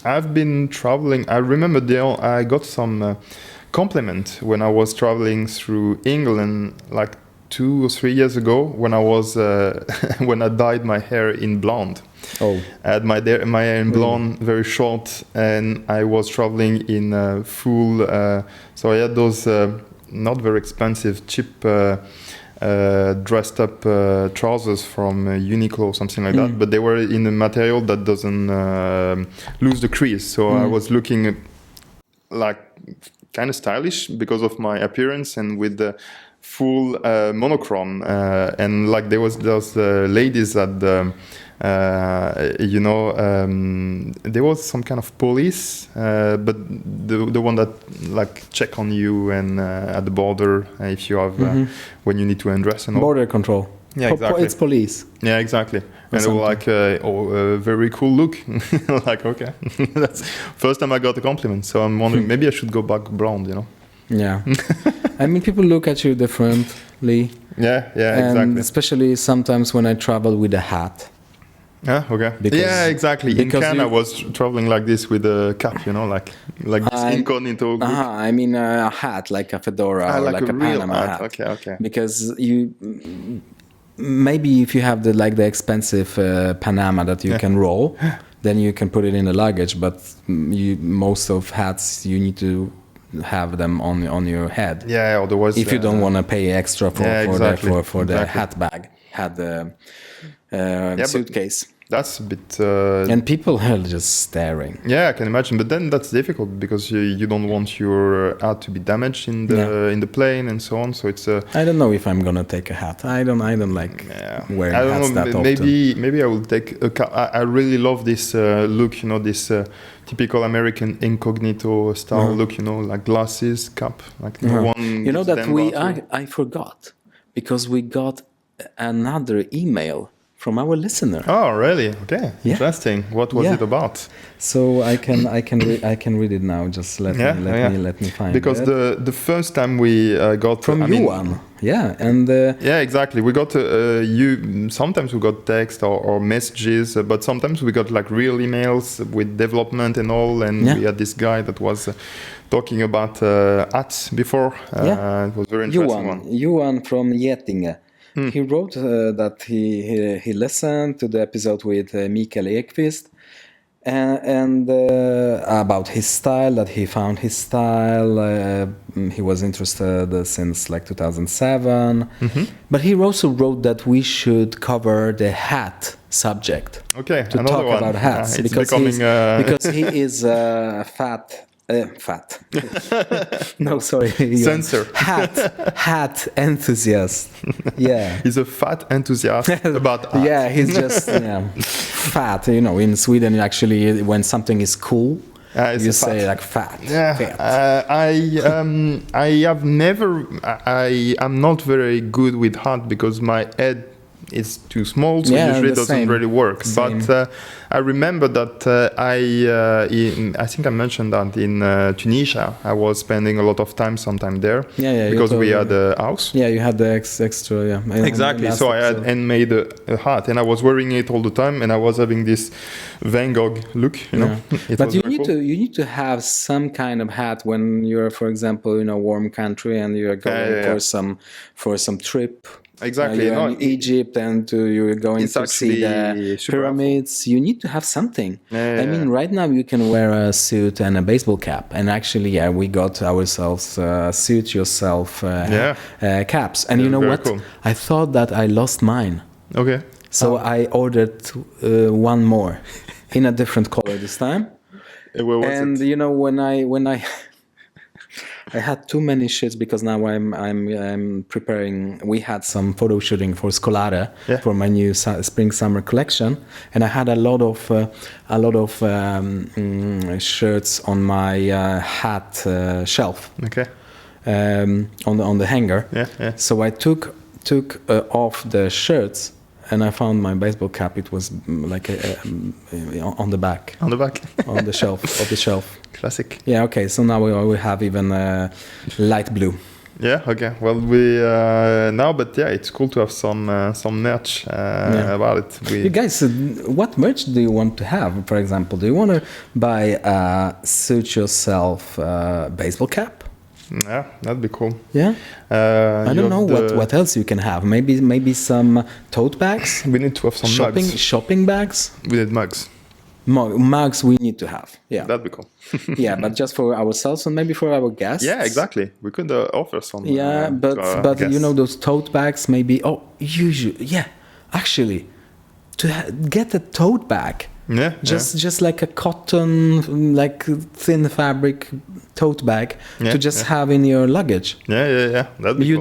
[SPEAKER 2] I've been traveling. I remember I got some compliment when I was traveling through England, like 2 or 3 years ago, when I was when I dyed my hair in blonde.
[SPEAKER 1] Oh,
[SPEAKER 2] I had my hair in blonde, very short, and I was traveling in full. So I had those not very expensive, cheap dressed up trousers from Uniqlo or something like that, but they were in a material that doesn't lose the crease. So I was looking like kind of stylish because of my appearance, and with the full monochrome, and like there was those ladies at the there was some kind of police, but the one that like check on you and at the border if you have when you need to undress and all.
[SPEAKER 1] border control.
[SPEAKER 2] Yeah, exactly.
[SPEAKER 1] It's police.
[SPEAKER 2] Yeah, exactly. And they were like, very cool look. Like, okay, that's first time I got a compliment. So I'm wondering, maybe I should go back blonde.
[SPEAKER 1] Yeah. I mean, people look at you differently.
[SPEAKER 2] Yeah,
[SPEAKER 1] And
[SPEAKER 2] exactly.
[SPEAKER 1] especially sometimes when I travel with a hat.
[SPEAKER 2] Yeah, okay.
[SPEAKER 1] Because-
[SPEAKER 2] yeah, exactly. In
[SPEAKER 1] because
[SPEAKER 2] Cannes,
[SPEAKER 1] you-
[SPEAKER 2] I was traveling like this with a cap, like this incognito look.
[SPEAKER 1] I mean a hat, like a fedora or
[SPEAKER 2] like
[SPEAKER 1] like
[SPEAKER 2] a
[SPEAKER 1] a
[SPEAKER 2] real
[SPEAKER 1] Panama
[SPEAKER 2] hat.
[SPEAKER 1] hat.
[SPEAKER 2] Okay.
[SPEAKER 1] Because you maybe if you have the expensive Panama that you can roll, then you can put it in the luggage. But most of hats you need to have them on your head.
[SPEAKER 2] Yeah, otherwise
[SPEAKER 1] If you don't want to pay extra for the
[SPEAKER 2] exactly.
[SPEAKER 1] hat
[SPEAKER 2] but
[SPEAKER 1] suitcase.
[SPEAKER 2] That's a bit.
[SPEAKER 1] And people are just staring.
[SPEAKER 2] Yeah, I can imagine. But then that's difficult because you don't want your hat to be damaged in the plane and so on. So it's.
[SPEAKER 1] I don't know if I'm gonna take a hat. I don't like wearing hats that often.
[SPEAKER 2] Maybe I will take a cap. I really love this look. This typical American incognito style look. Like glasses, cap, like no one.
[SPEAKER 1] You know that
[SPEAKER 2] that
[SPEAKER 1] I forgot because we got another email from our listener.
[SPEAKER 2] Oh, really? Okay,
[SPEAKER 1] Yeah.
[SPEAKER 2] Interesting. What was it about?
[SPEAKER 1] So I can read it now. Just let me find
[SPEAKER 2] because
[SPEAKER 1] it.
[SPEAKER 2] the first time we got
[SPEAKER 1] from Johan, and
[SPEAKER 2] yeah, exactly. We got sometimes we got text or messages, but sometimes we got like real emails with development and all. And we had this guy that was talking about hats before. It was very interesting.
[SPEAKER 1] Johan from Getinge. He wrote that he listened to the episode with Mikael Ekvist and about his style, that he found his style. He was interested since like 2007. But he also wrote that we should cover the hat subject.
[SPEAKER 2] Okay,
[SPEAKER 1] to talk
[SPEAKER 2] one.
[SPEAKER 1] about hats because he is fat. No, sorry.
[SPEAKER 2] Censor.
[SPEAKER 1] Hat enthusiast. Yeah.
[SPEAKER 2] He's a fat enthusiast about art.
[SPEAKER 1] Yeah, he's just fat. In Sweden, actually, when something is cool, you say like fat.
[SPEAKER 2] Yeah.
[SPEAKER 1] Fat.
[SPEAKER 2] I have never. I'm not very good with hat because my head is too small, so usually it doesn't really work.
[SPEAKER 1] Same.
[SPEAKER 2] But I remember that I think I mentioned that in Tunisia, I was spending a lot of time sometime there. Because we had a house.
[SPEAKER 1] Yeah, you had the extra. Yeah,
[SPEAKER 2] exactly. So I had handmade a hat, and I was wearing it all the time, and I was having this Van Gogh look.
[SPEAKER 1] But you need to have some kind of hat when you're, for example, in a warm country and you're going for some trip.
[SPEAKER 2] Exactly.
[SPEAKER 1] You're in Egypt and you're going to see the pyramids. Helpful. You need to have something. I mean, right now you can wear a suit and a baseball cap. And actually, we got ourselves suit yourself caps. And you know what? Cool. I thought that I lost mine.
[SPEAKER 2] Okay.
[SPEAKER 1] So I ordered one more in a different color this time.
[SPEAKER 2] And
[SPEAKER 1] when I had too many shirts because now I'm preparing. We had some photo shooting for Scolare for my new spring summer collection, and I had a lot of shirts on my hat shelf.
[SPEAKER 2] Okay.
[SPEAKER 1] On the hanger.
[SPEAKER 2] Yeah.
[SPEAKER 1] So I took off the shirts. And I found my baseball cap. It was like on the back.
[SPEAKER 2] On the back.
[SPEAKER 1] On the shelf.
[SPEAKER 2] Classic.
[SPEAKER 1] Yeah. Okay. So now we have even light blue.
[SPEAKER 2] Yeah. Okay. Well, we now, but yeah, it's cool to have some merch about it.
[SPEAKER 1] You guys, what merch do you want to have? For example, do you want to buy a suit yourself baseball cap?
[SPEAKER 2] Yeah, that'd be cool.
[SPEAKER 1] Yeah, I don't know what else you can have. Maybe some tote bags.
[SPEAKER 2] We need to have some mugs.
[SPEAKER 1] Shopping bags.
[SPEAKER 2] We need mugs.
[SPEAKER 1] Mugs we need to have. Yeah,
[SPEAKER 2] that'd be cool.
[SPEAKER 1] Yeah, but just for ourselves and maybe for our guests.
[SPEAKER 2] Yeah, exactly. We could offer some.
[SPEAKER 1] Yeah, but those tote bags maybe. Oh, usually, yeah, actually, to get a tote bag.
[SPEAKER 2] Yeah,
[SPEAKER 1] just like a cotton, like thin fabric tote bag to just have in your luggage.
[SPEAKER 2] Yeah. That'd be cool.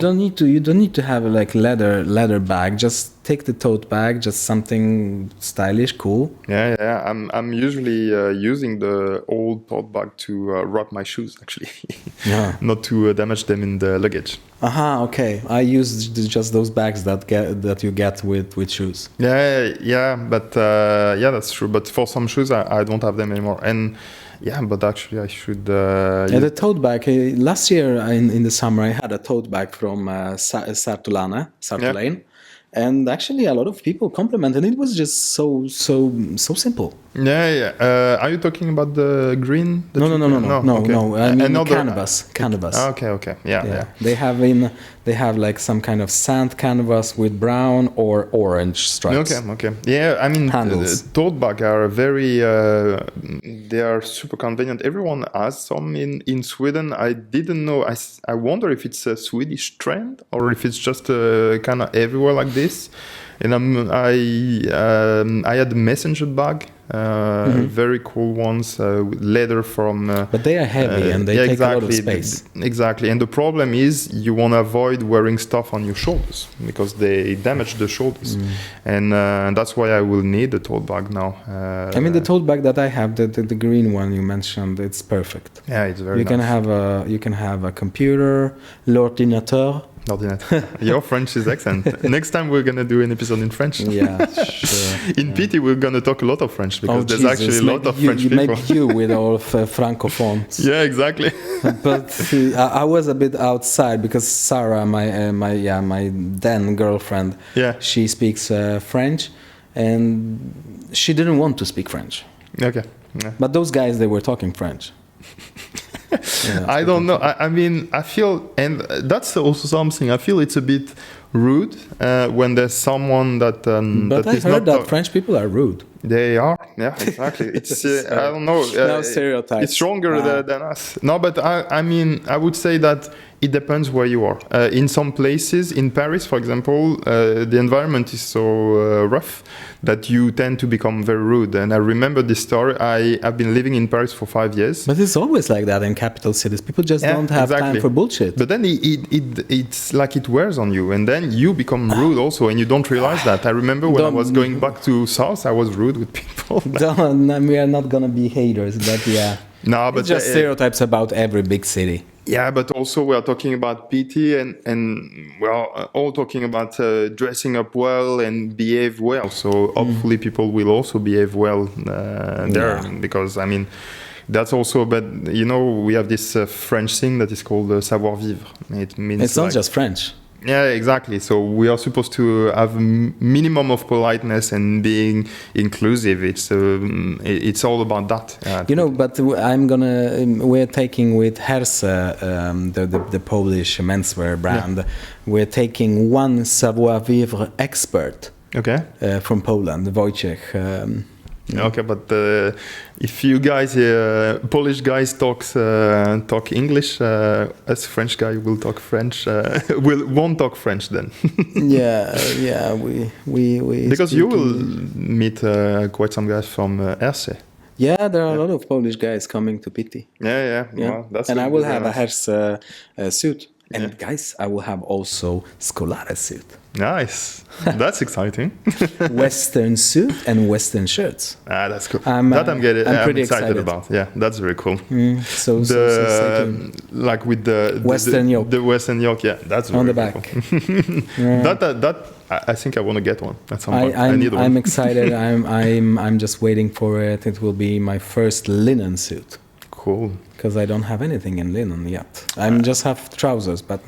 [SPEAKER 1] You don't need to have a like leather bag. Just take the tote bag, just something stylish, cool.
[SPEAKER 2] Yeah. I'm usually using the old tote bag to wrap my shoes actually.
[SPEAKER 1] Yeah.
[SPEAKER 2] Not to damage them in the luggage.
[SPEAKER 1] Okay. I use just those bags that you get with shoes.
[SPEAKER 2] Yeah, but that's true. But for some shoes, I don't have them anymore. And yeah, but actually I should.
[SPEAKER 1] The tote bag. Last year in the summer, I had a tote bag from Sartorial. And actually, a lot of people complimented. It was just so simple.
[SPEAKER 2] Yeah. Are you talking about the green?
[SPEAKER 1] No.
[SPEAKER 2] Okay.
[SPEAKER 1] I mean
[SPEAKER 2] Another
[SPEAKER 1] canvas.
[SPEAKER 2] Okay. Yeah.
[SPEAKER 1] They have like some kind of sand canvas with brown or orange stripes.
[SPEAKER 2] Okay. Yeah, I mean,
[SPEAKER 1] Handles.
[SPEAKER 2] tote bag are very. They are super convenient. Everyone has some in Sweden. I didn't know. I wonder if it's a Swedish trend or if it's just kind of everywhere like this. And I had a messenger bag, very cool ones, with leather from.
[SPEAKER 1] But they are heavy and they take a lot of space.
[SPEAKER 2] Exactly, and the problem is you want to avoid wearing stuff on your shoulders because they damage the shoulders, and that's why I will need a tote bag now.
[SPEAKER 1] I mean, the tote bag that I have, the green one you mentioned, it's perfect.
[SPEAKER 2] Yeah, it's very.
[SPEAKER 1] You
[SPEAKER 2] nice.
[SPEAKER 1] can have a computer, l'ordinateur.
[SPEAKER 2] Not yet. Your French is excellent. Next time we're gonna do an episode in French.
[SPEAKER 1] Yeah, sure.
[SPEAKER 2] In Pitti, we're gonna talk a lot of French because there's
[SPEAKER 1] Jesus.
[SPEAKER 2] actually a lot of French people.
[SPEAKER 1] Maybe you with all of francophones.
[SPEAKER 2] Yeah, exactly.
[SPEAKER 1] But I was a bit outside because Sarah, my then girlfriend, she speaks French, and she didn't want to speak French.
[SPEAKER 2] Okay. Yeah.
[SPEAKER 1] But those guys, they were talking French. Yeah,
[SPEAKER 2] I don't know. I mean, I feel, and that's also something. I feel it's a bit rude when there's someone that.
[SPEAKER 1] But I heard that French people are rude.
[SPEAKER 2] They are, yeah, exactly. It's I don't know.
[SPEAKER 1] No stereotypes.
[SPEAKER 2] It's stronger than us. No, but I mean, I would say that it depends where you are. In some places, in Paris, for example, the environment is so rough that you tend to become very rude. And I remember this story. I've been living in Paris for 5 years.
[SPEAKER 1] But it's always like that in capital cities. People just don't have time for bullshit.
[SPEAKER 2] But then it's like it wears on you, and then you become rude also, and you don't realize that. I remember when I was going back to South, I was rude with people.
[SPEAKER 1] We are not gonna be haters, but yeah.
[SPEAKER 2] No, but
[SPEAKER 1] it's just stereotypes about every big city.
[SPEAKER 2] Yeah, but also we are talking about Pitti and we're all talking about dressing up well and behave well. So hopefully people will also behave well there because, I mean, that's also, but you know, we have this French thing that is called savoir vivre. It means
[SPEAKER 1] it's not just French.
[SPEAKER 2] Yeah, exactly. So we are supposed to have a minimum of politeness and being inclusive. It's all about that.
[SPEAKER 1] You know, but we're taking with Herse, the Polish menswear brand. Yeah. We're taking one savoir-vivre expert.
[SPEAKER 2] Okay.
[SPEAKER 1] From Poland, Wojciech.
[SPEAKER 2] Okay, but if you guys, Polish guys talk English, us French guy will talk French. Won't talk French then.
[SPEAKER 1] yeah, we.
[SPEAKER 2] Because you will meet quite some guys from Herse.
[SPEAKER 1] Yeah, there are a lot of Polish guys coming to Pitti.
[SPEAKER 2] Yeah. Well, that's
[SPEAKER 1] and I will have a Herse suit. And guys, I will have also Scolare suit.
[SPEAKER 2] Nice. That's exciting.
[SPEAKER 1] Western suit and Western shirts.
[SPEAKER 2] That's cool.
[SPEAKER 1] I'm
[SPEAKER 2] pretty excited about. Yeah, that's very cool.
[SPEAKER 1] So
[SPEAKER 2] like with the
[SPEAKER 1] Western yoke.
[SPEAKER 2] The Western yoke, yeah, that's
[SPEAKER 1] on the
[SPEAKER 2] very
[SPEAKER 1] back.
[SPEAKER 2] Cool. That I think I want to get one at some point. I need one.
[SPEAKER 1] I'm excited. I'm just waiting for it. It will be my first linen suit.
[SPEAKER 2] Cool.
[SPEAKER 1] Because I don't have anything in linen yet. I just have trousers, but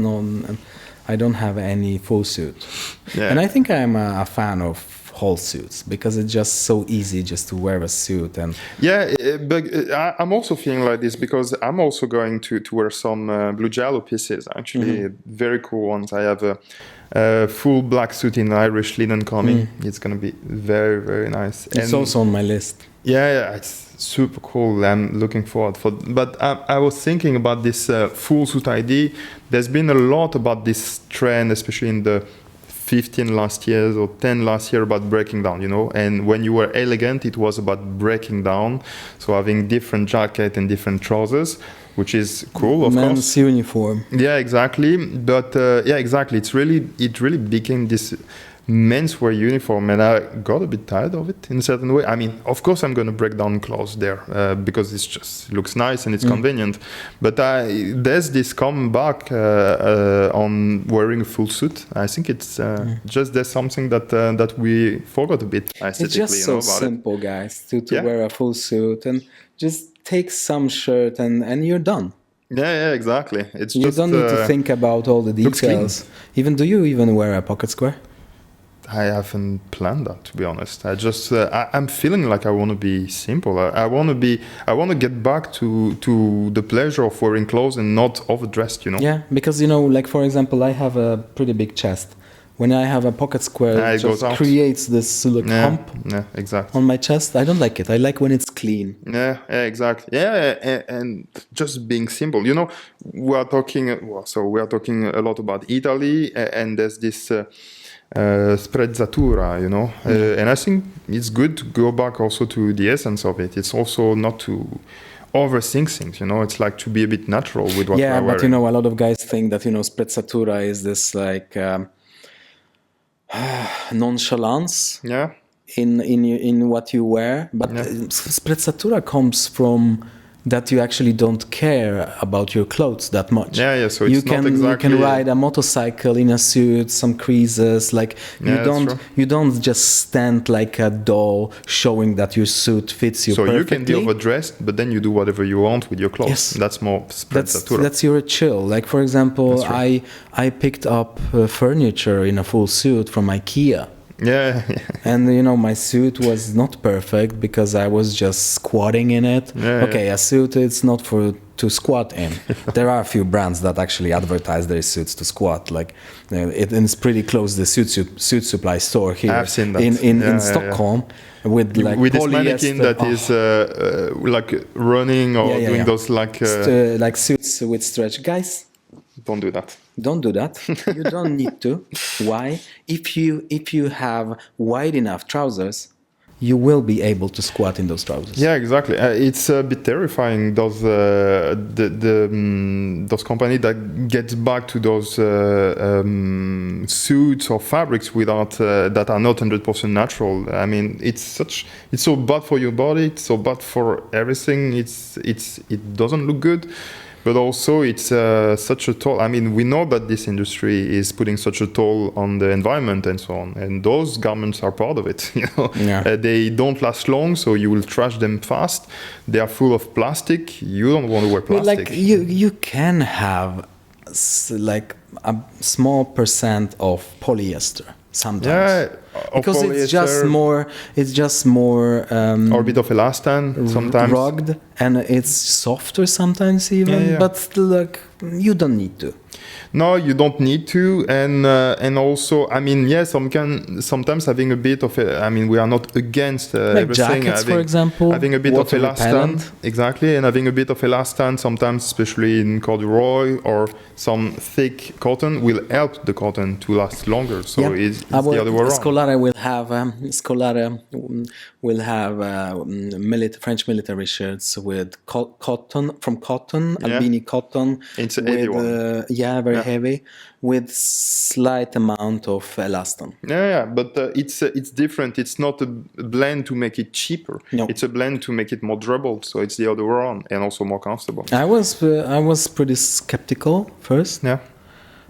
[SPEAKER 1] I don't have any full suit. Yeah. And I think I'm a fan of whole suits because it's just so easy just to wear a suit. And
[SPEAKER 2] but I'm also feeling like this because I'm also going to wear some blue giallo pieces, actually, very cool ones. I have a full black suit in Irish linen coming. It's going to be very, very nice.
[SPEAKER 1] It's also on my list.
[SPEAKER 2] Yeah, it's super cool. I'm looking forward for. But I was thinking about this full suit idea. There's been a lot about this trend, especially in the 15 last years or 10 last year, about breaking down, you know. And when you were elegant, it was about breaking down. So having different jacket and different trousers, which is cool, of course.
[SPEAKER 1] Men's uniform.
[SPEAKER 2] Yeah, exactly. But exactly. It really became this menswear uniform, and I got a bit tired of it in a certain way. I mean, of course I'm going to break down clothes there because it just looks nice and it's convenient, but there's this comeback on wearing a full suit. I think it's just there's something that we forgot a bit aesthetically.
[SPEAKER 1] It's just so simple, guys, to wear a full suit and just take some shirt and you're done.
[SPEAKER 2] Yeah, exactly.
[SPEAKER 1] You don't need to think about all the details. Do you even wear a pocket square?
[SPEAKER 2] I haven't planned that, to be honest. I'm feeling like I want to be simple. I want to get back to the pleasure of wearing clothes and not overdressed, you know?
[SPEAKER 1] Yeah, because, like, for example, I have a pretty big chest. When I have a pocket square, it just creates this hump
[SPEAKER 2] exactly.
[SPEAKER 1] on my chest. I don't like it. I like when it's clean.
[SPEAKER 2] Yeah, exactly. Yeah, and just being simple. You know, we are talking a lot about Italy, and there's this sprezzatura, you know, and I think it's good to go back also to the essence of it. It's also not to overthink things, you know. It's like to be a bit natural with what we're wearing.
[SPEAKER 1] Yeah, but a lot of guys think that sprezzatura is this like nonchalance in what you wear, but sprezzatura comes from that you actually don't care about your clothes that much.
[SPEAKER 2] Yeah. So it's not exactly.
[SPEAKER 1] You can ride a motorcycle in a suit, some creases. Like you don't just stand like a doll, showing that your suit fits you perfectly.
[SPEAKER 2] So you can be overdressed, but then you do whatever you want with your clothes. Yes. That's more sprezzatura.
[SPEAKER 1] That's your chill. Like, for example, I picked up furniture in a full suit from IKEA.
[SPEAKER 2] Yeah.
[SPEAKER 1] And my suit was not perfect because I was just squatting in it. A suit, it's not to squat in. There are a few brands that actually advertise their suits to squat. Like it's pretty close to the suit supply store here.
[SPEAKER 2] I've seen that.
[SPEAKER 1] in Stockholm. With
[SPEAKER 2] this mannequin that is like running or doing those like
[SPEAKER 1] suits with stretch. Guys,
[SPEAKER 2] don't do that.
[SPEAKER 1] Don't do that. You don't need to. Why? If you have wide enough trousers, you will be able to squat in those trousers.
[SPEAKER 2] Yeah, exactly. It's a bit terrifying. Those companies that get back to those suits or fabrics without that are not 100% natural. I mean, it's so bad for your body. It's so bad for everything. It doesn't look good. But also, it's such a toll. I mean, we know that this industry is putting such a toll on the environment and so on. And those garments are part of it. You know, they don't last long, so you will trash them fast. They are full of plastic. You don't want to wear plastic.
[SPEAKER 1] Like you can have like a small % of polyester sometimes.
[SPEAKER 2] Yeah.
[SPEAKER 1] Because it's just more
[SPEAKER 2] or a bit of elastan sometimes,
[SPEAKER 1] rugged, and it's softer sometimes even. But still, like, you don't need to.
[SPEAKER 2] No, you don't need to, and also, I mean, sometimes having a bit of I mean, we are not against
[SPEAKER 1] like
[SPEAKER 2] everything.
[SPEAKER 1] Jackets, for example,
[SPEAKER 2] having a bit of elastan, exactly, and having a bit of elastan sometimes, especially in corduroy or some thick cotton, will help the cotton to last longer. So it's the other way around.
[SPEAKER 1] Scolare will have French military shirts with cotton Albini cotton.
[SPEAKER 2] It's a heavy one.
[SPEAKER 1] Very heavy, with slight amount of elastan.
[SPEAKER 2] But it's different. It's not a blend to make it cheaper.
[SPEAKER 1] No.
[SPEAKER 2] It's a blend to make it more durable. So it's the other way around, and also more comfortable.
[SPEAKER 1] I was pretty skeptical first.
[SPEAKER 2] Yeah.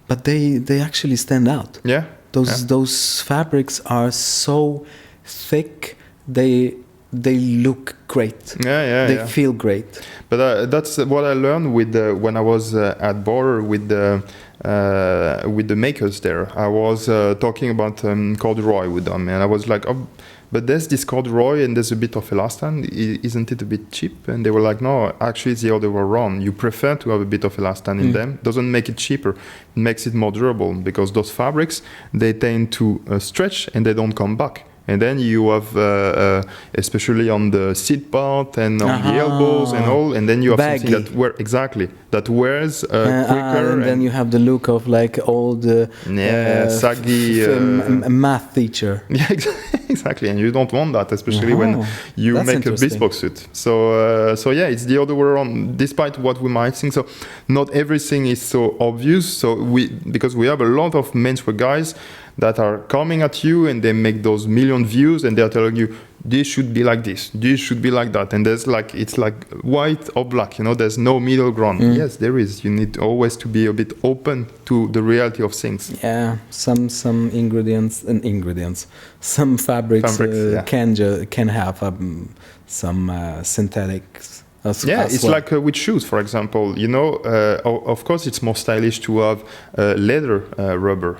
[SPEAKER 1] But they actually stand out.
[SPEAKER 2] Yeah.
[SPEAKER 1] Those fabrics are so thick. They look great. They feel great.
[SPEAKER 2] But that's what I learned when I was at Border with the makers there. I was talking about corduroy with them, and I was like, oh, but there's this corduroy and there's a bit of elastan. Isn't it a bit cheap? And they were like, no, actually it's the other way around. You prefer to have a bit of elastan in them. Doesn't make it cheaper. It makes it more durable, because those fabrics, they tend to stretch and they don't come back. And then you have, especially on the seat part and on the elbows and all, and then you have
[SPEAKER 1] baggy.
[SPEAKER 2] something that wears quicker.
[SPEAKER 1] And then you have the look of like old
[SPEAKER 2] saggy
[SPEAKER 1] math teacher.
[SPEAKER 2] Yeah, exactly. And you don't want that, especially when you make a bespoke suit. So it's the other way around. Despite what we might think, so not everything is so obvious. So because we have a lot of menswear guys that are coming at you and they make those million views and they're telling you this should be like this should be like that, and there's like, it's like white or black, you know, there's no middle ground. Yes, there is. You need always to be a bit open to the reality of things.
[SPEAKER 1] Some ingredients, some fabrics can have some synthetics
[SPEAKER 2] It's
[SPEAKER 1] well.
[SPEAKER 2] like with shoes, for example. Of course, it's more stylish to have leather rubber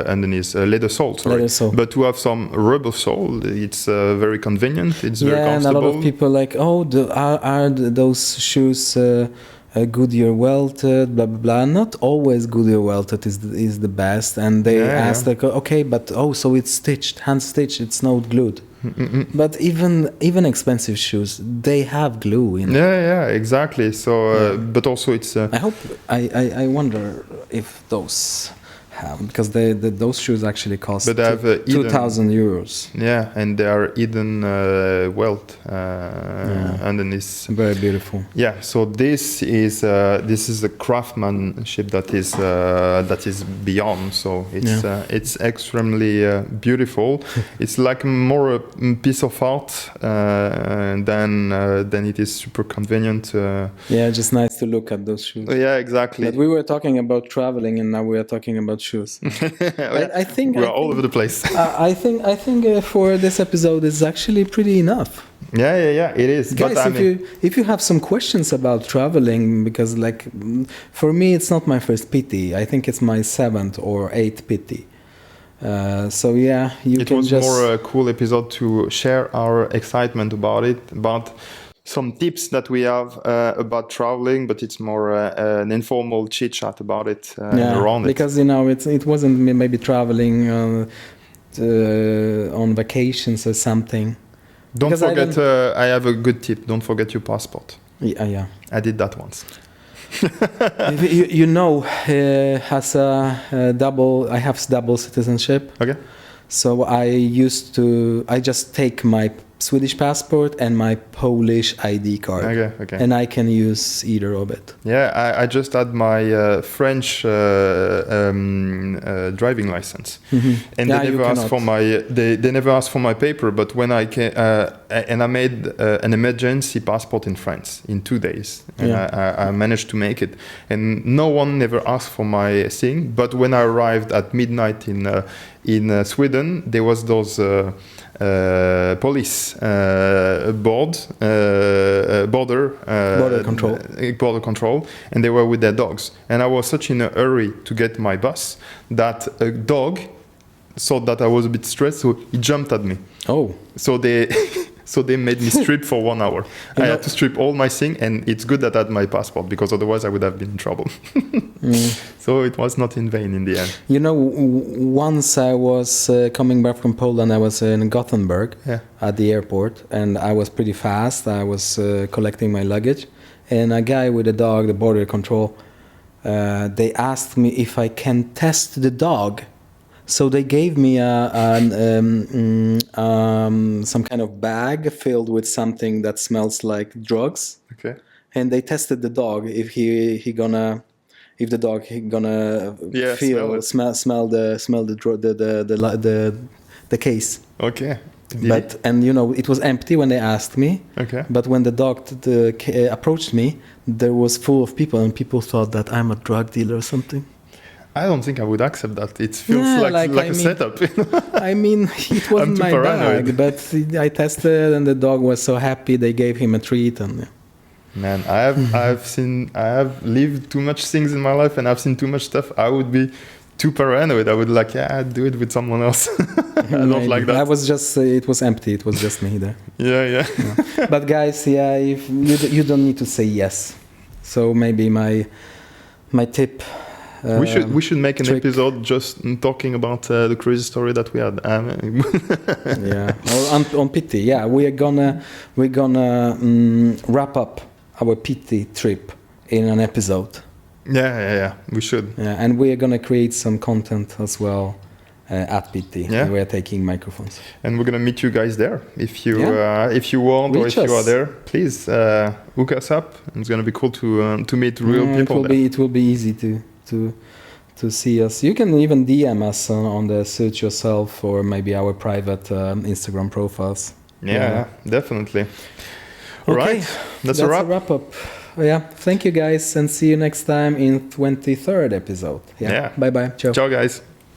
[SPEAKER 2] underneath, leather sole. Sorry.
[SPEAKER 1] Leather sole.
[SPEAKER 2] But to have some rubber sole, it's very convenient. It's very comfortable.
[SPEAKER 1] And a lot of people like, are those shoes Goodyear welted? Blah blah blah. Not always Goodyear welted is the best. And they ask like, okay, but so it's stitched, hand stitched. It's not glued. But even expensive shoes, they have glue in.
[SPEAKER 2] Yeah, exactly. So, but also it's.
[SPEAKER 1] I wonder if those have, because those shoes actually cost
[SPEAKER 2] but they have
[SPEAKER 1] 2,000 euros.
[SPEAKER 2] Yeah, and they are hidden welt underneath.
[SPEAKER 1] Very beautiful.
[SPEAKER 2] Yeah. So this is a craftsmanship that is beyond. So it's extremely beautiful. It's like more a piece of art than it is super convenient.
[SPEAKER 1] Just nice to look at those shoes.
[SPEAKER 2] Yeah, exactly.
[SPEAKER 1] But we were talking about traveling, and now we are talking about shoes. I think
[SPEAKER 2] we're all over the place.
[SPEAKER 1] I think for this episode is actually pretty enough.
[SPEAKER 2] Yeah, it is.
[SPEAKER 1] Guys,
[SPEAKER 2] but
[SPEAKER 1] if you have some questions about traveling, because like for me it's not my first Pitti. I think it's my 7th or 8th Pitti. It
[SPEAKER 2] was more a cool episode to share our excitement about it, about some tips that we have about traveling, but it's more an informal chit chat about it around it.
[SPEAKER 1] Because it wasn't maybe traveling on vacations or something.
[SPEAKER 2] Don't forget. I have a good tip. Don't forget your passport.
[SPEAKER 1] Yeah.
[SPEAKER 2] I did that once.
[SPEAKER 1] I have double citizenship.
[SPEAKER 2] Okay.
[SPEAKER 1] So I just take my Swedish passport and my Polish ID card.
[SPEAKER 2] Okay.
[SPEAKER 1] And I can use either of it.
[SPEAKER 2] Yeah, I just had my French driving license, and they never asked for they never asked for my paper. But when I came, and I made an emergency passport in France in 2 days, and I managed to make it, and no one never asked for my thing. But when I arrived at midnight in Sweden, there was those. Police border control, and they were with their dogs. And I was such in a hurry to get my bus that a dog saw that I was a bit stressed, so he jumped at me.
[SPEAKER 1] Oh,
[SPEAKER 2] so they made me strip for 1 hour. I had to strip all my thing, and it's good that I had my passport, because otherwise I would have been in trouble. So it was not in vain in the end.
[SPEAKER 1] Once I was coming back from Poland, I was in Gothenburg at the airport, and I was pretty fast. I was collecting my luggage, and a guy with a dog, the border control, they asked me if I can test the dog. So they gave me some kind of bag filled with something that smells like drugs.
[SPEAKER 2] Okay.
[SPEAKER 1] And they tested the dog if the dog gonna smell the case.
[SPEAKER 2] Okay.
[SPEAKER 1] It was empty when they asked me.
[SPEAKER 2] Okay.
[SPEAKER 1] But when the dog approached me, there was full of people, and people thought that I'm a drug dealer or something.
[SPEAKER 2] I don't think I would accept that. It feels like a setup.
[SPEAKER 1] I mean, it wasn't my bag, but I tested, and the dog was so happy. They gave him a treat, and
[SPEAKER 2] man, I have lived too much things in my life, and I've seen too much stuff. I would be too paranoid. I would I'd do it with someone else. I don't like that.
[SPEAKER 1] I was just, it was empty. It was just me there.
[SPEAKER 2] Yeah.
[SPEAKER 1] But guys, if you don't need to say yes. So maybe my tip.
[SPEAKER 2] We should make an episode just talking about the crazy story that we had.
[SPEAKER 1] Or on Pitti. Yeah, we're gonna wrap up our Pitti trip in an episode.
[SPEAKER 2] Yeah. We should.
[SPEAKER 1] Yeah, and we're gonna create some content as well at Pitti. Yeah. We're taking microphones.
[SPEAKER 2] And we're gonna meet you guys there. If you want, or if you are there, please hook us up. It's gonna be cool to meet real people.
[SPEAKER 1] It will be easy to see us. You can even DM us on the Search Yourself, or maybe our private Instagram profiles.
[SPEAKER 2] Yeah, definitely. All right, that's a wrap
[SPEAKER 1] up. Yeah, thank you guys, and see you next time in 23rd episode. Yeah. Bye. Ciao.
[SPEAKER 2] Ciao, guys.